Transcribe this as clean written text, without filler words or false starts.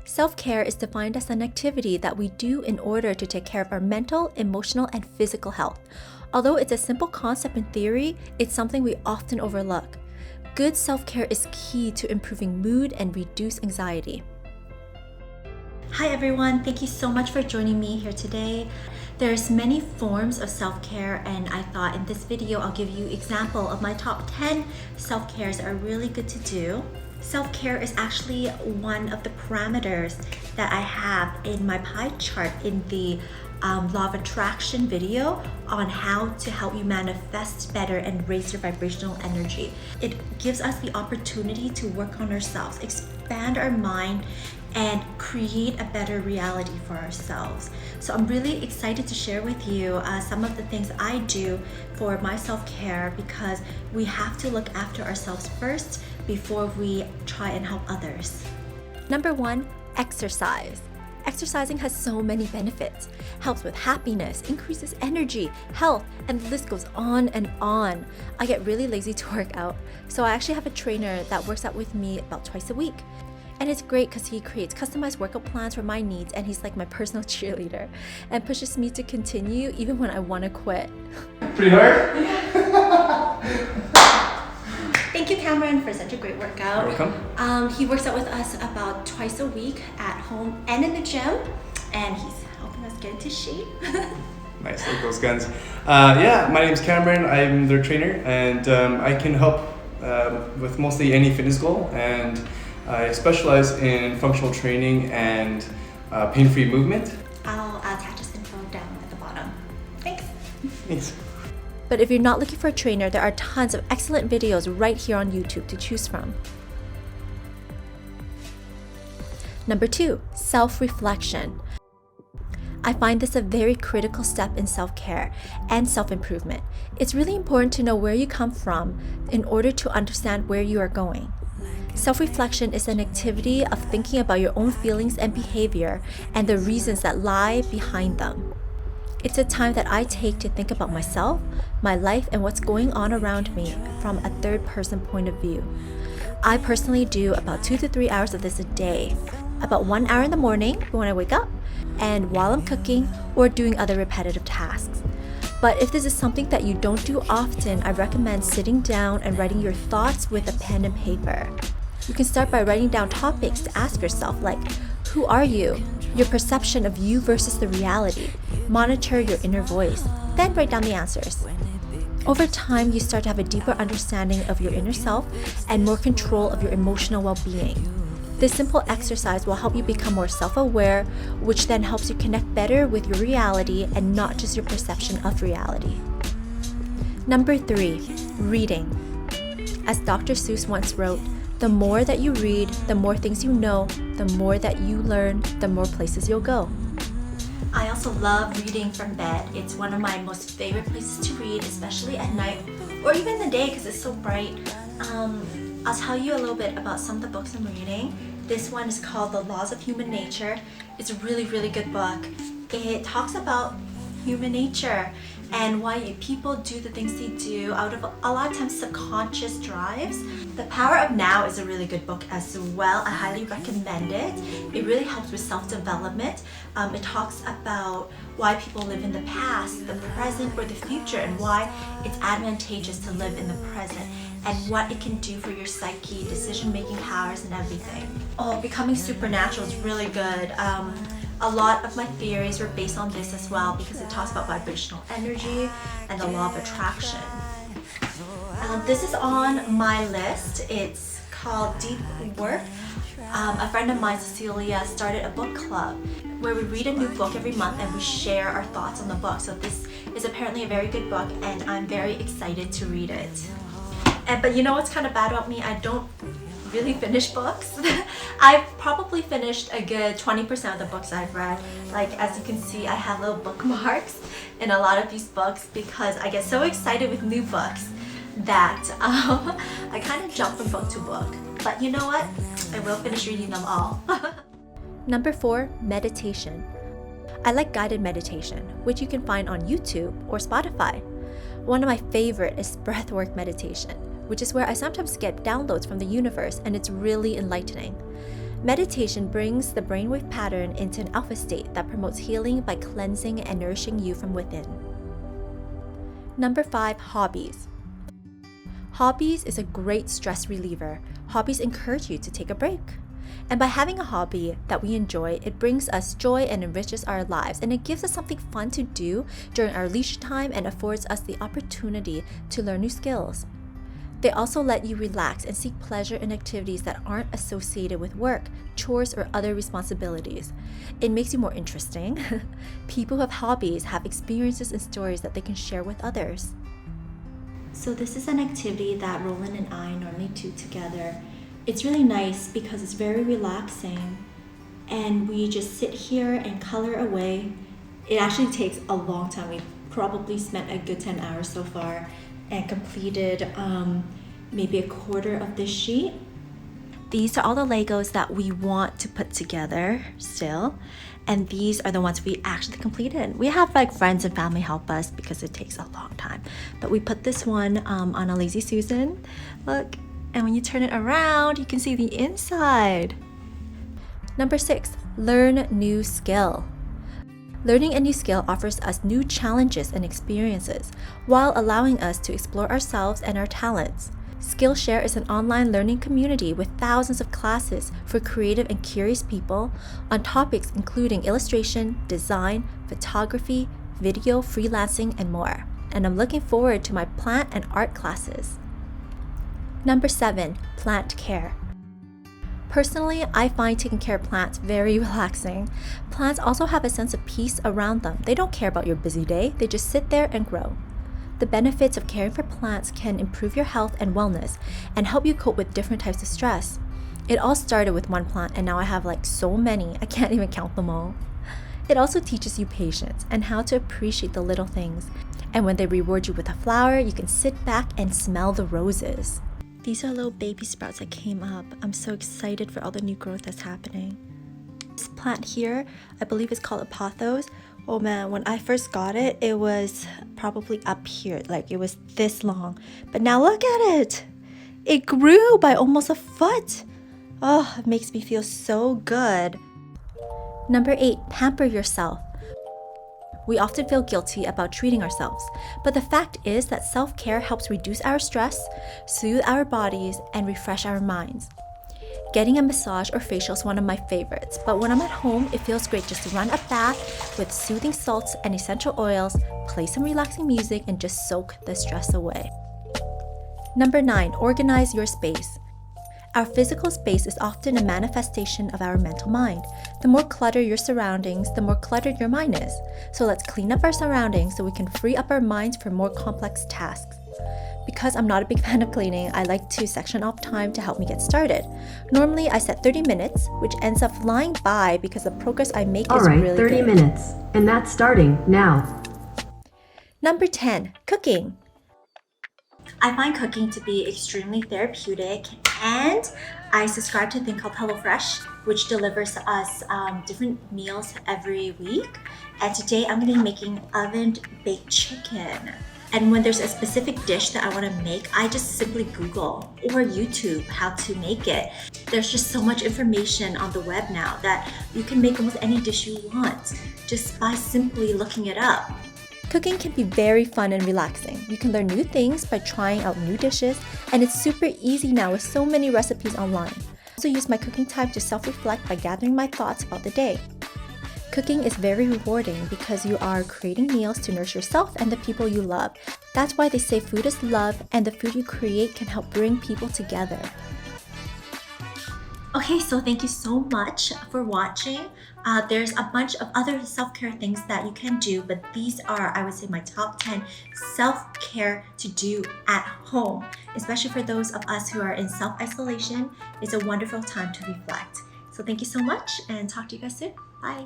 Self-care is defined as an activity that we do in order to take care of our mental, emotional, and physical health. Although it's a simple concept in theory, it's something we often overlook. Good self-care is key to improving mood and reduce anxiety. Hi everyone, thank you so much for joining me here today. There's many forms of self-care, and I thought in this video I'll give you an example of my top 10 self-cares that are really good to do. Self-care is actually one of the parameters that I have in my pie chart in the Law of Attraction video on how to help you manifest better and raise your vibrational energy. It gives us the opportunity to work on ourselves, expand our mind, and create a better reality for ourselves. So I'm really excited to share with you some of the things I do for my self-care, because we have to look after ourselves first before we try and help others. Number 1, exercise. Exercising has so many benefits. Helps with happiness, increases energy, health, and the list goes on and on. I get really lazy to work out, so I actually have a trainer that works out with me about twice a week. And it's great because he creates customized workout plans for my needs, and he's like my personal cheerleader and pushes me to continue even when I want to quit. Pretty hard? Thank you, Cameron, for such a great workout. You're welcome. He works out with us about twice a week at home and in the gym, and he's helping us get into shape. Nice, like those guns. Yeah, my name's Cameron. I'm their trainer, and I can help with mostly any fitness goal, and I specialize in functional training and pain-free movement. I'll attach his info down at the bottom. Thanks. Thanks. But if you're not looking for a trainer, there are tons of excellent videos right here on YouTube to choose from. Number 2, self-reflection. I find this a very critical step in self-care and self-improvement. It's really important to know where you come from in order to understand where you are going. Self-reflection is an activity of thinking about your own feelings and behavior and the reasons that lie behind them. It's a time that I take to think about myself, my life, and what's going on around me from a third-person point of view. I personally do about 2 to 3 hours of this a day, about 1 hour in the morning when I wake up, and while I'm cooking or doing other repetitive tasks. But if this is something that you don't do often, I recommend sitting down and writing your thoughts with a pen and paper. You can start by writing down topics to ask yourself, like, who are you? Your perception of you versus the reality. Monitor your inner voice, then write down the answers. Over time, you start to have a deeper understanding of your inner self and more control of your emotional well-being. This simple exercise will help you become more self-aware, which then helps you connect better with your reality and not just your perception of reality. Number 3, reading. As Dr. Seuss once wrote, the more that you read, the more things you know, the more that you learn, the more places you'll go. I also love reading from bed. It's one of my most favorite places to read, especially at night or even in the day because it's so bright. I'll tell you a little bit about some of the books I'm reading. This one is called The Laws of Human Nature. It's a really, really good book. It talks about human nature and why people do the things they do out of a lot of times subconscious drives. The Power of Now is a really good book as well. I highly recommend it. It really helps with self-development. It talks about why people live in the past, the present, or the future, and why it's advantageous to live in the present, and what it can do for your psyche, decision-making powers, and everything. Oh, Becoming Supernatural is really good. A lot of my theories were based on this as well because it talks about vibrational energy and the law of attraction. This is on my list. It's called Deep Work. A friend of mine, Cecilia, started a book club where we read a new book every month and we share our thoughts on the book. So this is apparently a very good book and I'm very excited to read it. But you know what's kind of bad about me? I don't really finish books. I've probably finished a good 20% of the books I've read. Like, as you can see, I have little bookmarks in a lot of these books because I get so excited with new books that I kind of jump from book to book. But you know what? I will finish reading them all. Number 4, meditation. I like guided meditation, which you can find on YouTube or Spotify. One of my favorite is breathwork meditation, which is where I sometimes get downloads from the universe, and it's really enlightening. Meditation brings the brainwave pattern into an alpha state that promotes healing by cleansing and nourishing you from within. Number 5, hobbies. Hobbies is a great stress reliever. Hobbies encourage you to take a break. And by having a hobby that we enjoy, it brings us joy and enriches our lives, and it gives us something fun to do during our leisure time and affords us the opportunity to learn new skills. They also let you relax and seek pleasure in activities that aren't associated with work, chores, or other responsibilities. It makes you more interesting. People who have hobbies have experiences and stories that they can share with others. So this is an activity that Roland and I normally do together. It's really nice because it's very relaxing, and we just sit here and color away. It actually takes a long time. We've probably spent a good 10 hours so far and completed maybe a quarter of this sheet. These are all the Legos that we want to put together still, and these are the ones we actually completed. We have like friends and family help us because it takes a long time, but we put this one on a Lazy Susan. Look, and when you turn it around, you can see the inside. Number 6, learn new skill. Learning a new skill offers us new challenges and experiences while allowing us to explore ourselves and our talents. Skillshare is an online learning community with thousands of classes for creative and curious people on topics including illustration, design, photography, video, freelancing, and more. And I'm looking forward to my plant and art classes. Number 7, plant care. Personally, I find taking care of plants very relaxing. Plants also have a sense of peace around them. They don't care about your busy day, they just sit there and grow. The benefits of caring for plants can improve your health and wellness and help you cope with different types of stress. It all started with one plant, and now I have like so many, I can't even count them all. It also teaches you patience and how to appreciate the little things. And when they reward you with a flower, you can sit back and smell the roses. These are little baby sprouts that came up. I'm so excited for all the new growth that's happening. This plant here, I believe it's called a pothos. Oh man, when I first got it, it was probably up here, like it was this long. But now look at it! It grew by almost a foot. Oh, it makes me feel so good. Number 8, pamper yourself. We often feel guilty about treating ourselves, but the fact is that self-care helps reduce our stress, soothe our bodies, and refresh our minds. Getting a massage or facial is one of my favorites, but when I'm at home, it feels great just to run a bath with soothing salts and essential oils, play some relaxing music, and just soak the stress away. Number 9, organize your space. Our physical space is often a manifestation of our mental mind. The more cluttered your surroundings, the more cluttered your mind is. So let's clean up our surroundings so we can free up our minds for more complex tasks. Because I'm not a big fan of cleaning, I like to section off time to help me get started. Normally, I set 30 minutes, which ends up flying by because the progress I make is really good. Alright, 30 minutes. And that's starting now. Number 10, cooking. I find cooking to be extremely therapeutic, and I subscribe to a thing called HelloFresh, which delivers us different meals every week. And today I'm going to be making oven-baked chicken. And when there's a specific dish that I want to make, I just simply Google or YouTube how to make it. There's just so much information on the web now that you can make almost any dish you want just by simply looking it up. Cooking can be very fun and relaxing. You can learn new things by trying out new dishes, and it's super easy now with so many recipes online. I also use my cooking time to self-reflect by gathering my thoughts about the day. Cooking is very rewarding because you are creating meals to nourish yourself and the people you love. That's why they say food is love, and the food you create can help bring people together. Okay, so thank you so much for watching. There's a bunch of other self-care things that you can do, but these are, I would say, my top 10 self-care to do at home. Especially for those of us who are in self-isolation, it's a wonderful time to reflect. So thank you so much, and talk to you guys soon. Bye.